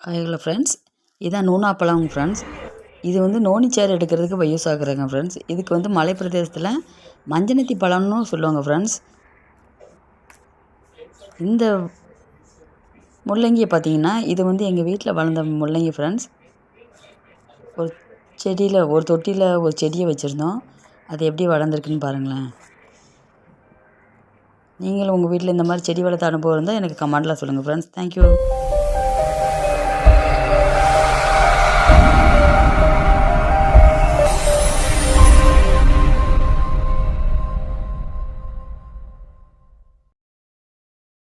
Hello friends, இதான் நூனாப்பழம் friends. இது வந்து நோனிச்சேறு எடுக்கிறதுக்கு யூஸ் ஆகுறதுங்க ஃப்ரெண்ட்ஸ். இதுக்கு வந்து மலை பிரதேசத்தில் மஞ்சனத்தி பழம்னு சொல்லுவாங்க ஃப்ரெண்ட்ஸ். இந்த முள்ளங்கியை பார்த்தீங்கன்னா, இது வந்து எங்கள் வீட்டில் வளர்ந்த முள்ளங்கி ஃப்ரெண்ட்ஸ். ஒரு ஒரு தொட்டியில் ஒரு செடியை வச்சுருந்தோம். அது எப்படி வளர்ந்துருக்குன்னு பாருங்களேன். நீங்களும் உங்கள் வீட்டில் இந்த மாதிரி செடி வளர்த்த அனுபவம் இருந்தால் எனக்கு கமெண்டில் சொல்லுங்கள் ஃப்ரெண்ட்ஸ். தேங்க்யூ.